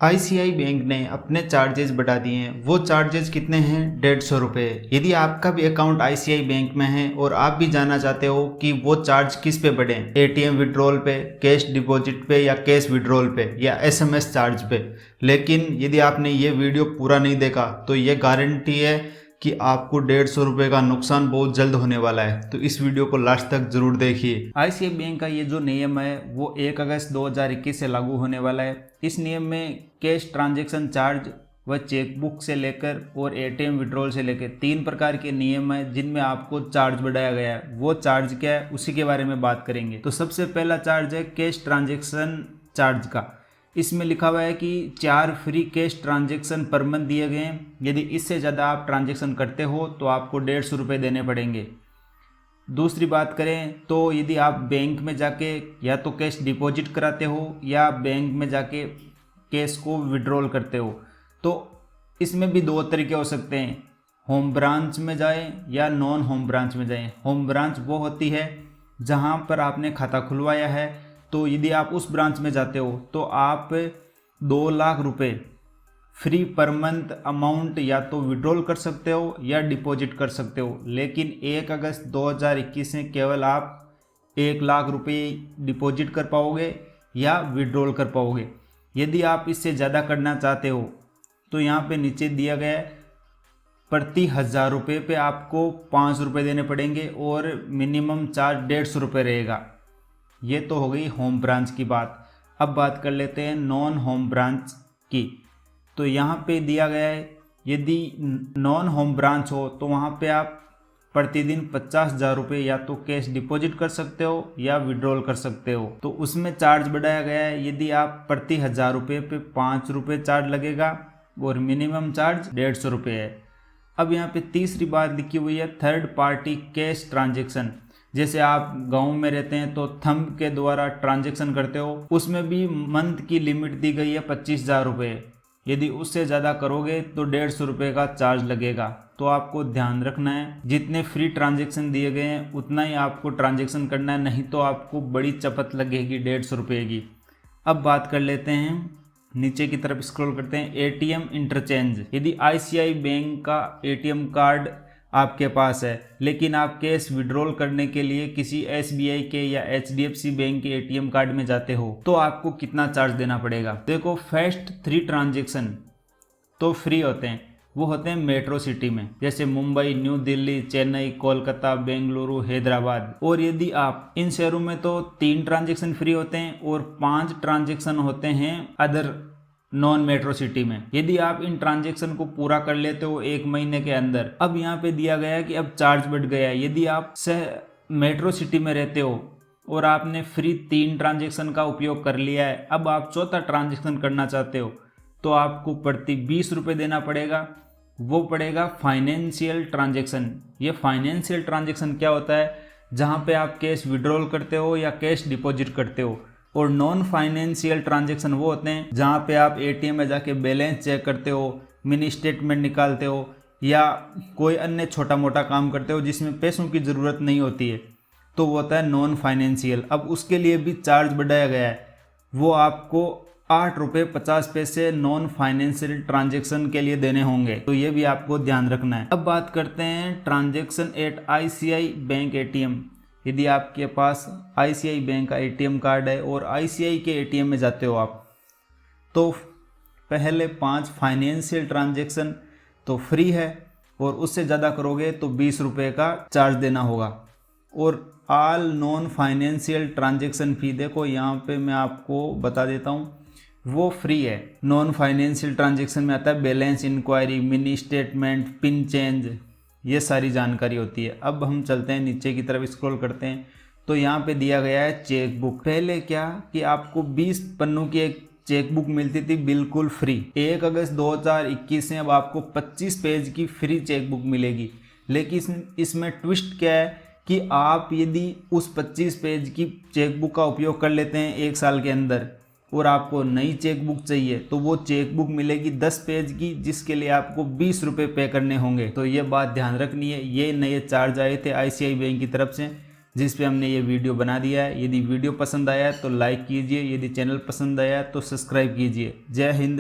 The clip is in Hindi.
आईसीआई बैंक ने अपने चार्जेस बढ़ा दिए हैं। वो चार्जेस कितने हैं? 150 रुपये। यदि आपका भी अकाउंट आईसीआई बैंक में है और आप भी जानना चाहते हो कि वो चार्ज किस पे बढ़े, एटीएम विड्रॉल पे, कैश डिपॉजिट पे या कैश विड्रॉल पे या एसएमएस चार्ज पे, लेकिन यदि आपने ये वीडियो पूरा नहीं देखा तो ये गारंटी है कि आपको 150 रुपये का नुकसान बहुत जल्द होने वाला है। तो इस वीडियो को लास्ट तक जरूर देखिए। आईसीआई बैंक का ये जो नियम है वो 1 अगस्त 2021 से लागू होने वाला है। इस नियम में कैश ट्रांजैक्शन चार्ज व चेकबुक से लेकर और एटीएम विड्रॉल से लेकर 3 प्रकार के नियम है जिनमें आपको चार्ज बढ़ाया गया है। वो चार्ज क्या है उसी के बारे में बात करेंगे। तो सबसे पहला चार्ज है कैश ट्रांजैक्शन चार्ज का। इसमें लिखा हुआ है कि 4 free cash transaction per month दिए गए हैं। यदि इससे ज़्यादा आप ट्रांजैक्शन करते हो तो आपको 150 रुपये देने पड़ेंगे। दूसरी बात करें तो यदि आप बैंक में जाके या तो कैश डिपॉजिट कराते हो या बैंक में जाके कैश को विड्रॉल करते हो तो इसमें भी 2 तरीके हो सकते हैं, होम ब्रांच में जाएं या नॉन होम ब्रांच में जाएं। होम ब्रांच वो होती है जहां पर आपने खाता खुलवाया है। तो यदि आप उस ब्रांच में जाते हो तो आप 2 लाख रुपए फ्री पर मंथ अमाउंट या तो विड्रॉल कर सकते हो या डिपॉजिट कर सकते हो। लेकिन 1 अगस्त 2021 से केवल आप 1 लाख रुपए डिपॉजिट कर पाओगे या विड्रॉल कर पाओगे। यदि आप इससे ज़्यादा करना चाहते हो तो यहाँ पे नीचे दिया गया है, प्रति 1000 रुपये पे आपको 5 रुपये देने पड़ेंगे और मिनिमम चार्ज 150 रुपये रहेगा। ये तो हो गई होम ब्रांच की बात। अब बात कर लेते हैं नॉन होम ब्रांच की। तो यहाँ पे दिया गया है, यदि नॉन होम ब्रांच हो तो वहाँ पे आप प्रतिदिन 50,000 रुपये या तो कैश डिपॉजिट कर सकते हो या विड्रॉल कर सकते हो। तो उसमें चार्ज बढ़ाया गया है, यदि आप प्रति 1000 रुपये पे 5 रुपये चार्ज लगेगा और मिनिमम चार्ज 150 रुपये है। अब यहाँ पे तीसरी बात लिखी हुई है थर्ड पार्टी कैश ट्रांजेक्शन। जैसे आप गांव में रहते हैं तो थंब के द्वारा ट्रांजैक्शन करते हो, उसमें भी मंथ की लिमिट दी गई है 25,000 रुपये। यदि उससे ज़्यादा करोगे तो 150 रुपये का चार्ज लगेगा। तो आपको ध्यान रखना है जितने फ्री ट्रांजैक्शन दिए गए हैं उतना ही आपको ट्रांजैक्शन करना है, नहीं तो आपको बड़ी चपत लगेगी 150 रुपये की। अब बात कर लेते हैं, नीचे की तरफ स्क्रॉल करते हैं, एटीएम इंटरचेंज। यदि आईसीआई बैंक का एटीएम कार्ड आपके पास है लेकिन आप कैश विड्रॉल करने के लिए किसी एसबीआई के या एचडीएफसी बैंक के एटीएम कार्ड में जाते हो तो आपको कितना चार्ज देना पड़ेगा। देखो, फर्स्ट 3 ट्रांजैक्शन तो फ्री होते हैं, वो होते हैं मेट्रो सिटी में, जैसे मुंबई, न्यू दिल्ली, चेन्नई, कोलकाता, बेंगलुरु, हैदराबाद। और यदि आप इन शहरों में तो 3 ट्रांजैक्शन फ्री होते हैं और 5 ट्रांजैक्शन होते हैं अदर नॉन मेट्रो सिटी में। यदि आप इन ट्रांजैक्शन को पूरा कर लेते हो 1 महीने के अंदर। अब यहाँ पे दिया गया है कि अब चार्ज बढ़ गया है। यदि आप मेट्रो सिटी में रहते हो और आपने फ्री 3 ट्रांजैक्शन का उपयोग कर लिया है, अब आप 4था ट्रांजैक्शन करना चाहते हो तो आपको प्रति 20 रुपये देना पड़ेगा। वो पड़ेगा फाइनेंशियल ट्रांजैक्शन। ये फाइनेंशियल ट्रांजैक्शन क्या होता है? जहाँ पे आप कैश विड्रॉल करते हो या कैश डिपॉजिट करते हो। और नॉन फाइनेंशियल ट्रांजैक्शन वो होते हैं जहाँ पे आप एटीएम में जाके बैलेंस चेक करते हो, मिनी स्टेटमेंट निकालते हो या कोई अन्य छोटा मोटा काम करते हो जिसमें पैसों की ज़रूरत नहीं होती है, तो वो होता है नॉन फाइनेंशियल। अब उसके लिए भी चार्ज बढ़ाया गया है, वो आपको 8 रुपये 50 पैसे नॉन फाइनेंशियल ट्रांजैक्शन के लिए देने होंगे। तो ये भी आपको ध्यान रखना है। अब बात करते हैं transaction at ICI bank ATM. यदि आपके पास आईसीआई बैंक का एटीएम कार्ड है और आईसीआई के एटीएम में जाते हो आप, तो पहले 5 फाइनेंशियल ट्रांजैक्शन तो फ्री है और उससे ज़्यादा करोगे तो 20 रुपये का चार्ज देना होगा। और ऑल नॉन फाइनेंशियल ट्रांजैक्शन फ़ी, देखो यहाँ पे मैं आपको बता देता हूँ, वो फ्री है। नॉन फाइनेंशियल ट्रांजैक्शन में आता है balance inquiry, mini statement, pin change, ये सारी जानकारी होती है। अब हम चलते हैं नीचे की तरफ स्क्रॉल करते हैं तो यहाँ पे दिया गया है चेकबुक। पहले क्या कि आपको 20 पन्नों की एक चेकबुक मिलती थी बिल्कुल फ्री। 1 अगस्त 2021 से अब आपको 25 पेज की फ्री चेकबुक मिलेगी। लेकिन इसमें ट्विस्ट क्या है कि आप यदि उस 25 पेज की चेकबुक का उपयोग कर लेते हैं 1 साल के अंदर और आपको नई चेकबुक चाहिए तो वो चेकबुक मिलेगी 10 पेज की, जिसके लिए आपको 20 रुपये पे करने होंगे। तो ये बात ध्यान रखनी है। ये नए चार्ज आए थे आईसीआई बैंक की तरफ से जिस पे हमने ये वीडियो बना दिया है। यदि वीडियो पसंद आया तो लाइक कीजिए, यदि चैनल पसंद आया तो सब्सक्राइब कीजिए। जय हिंद।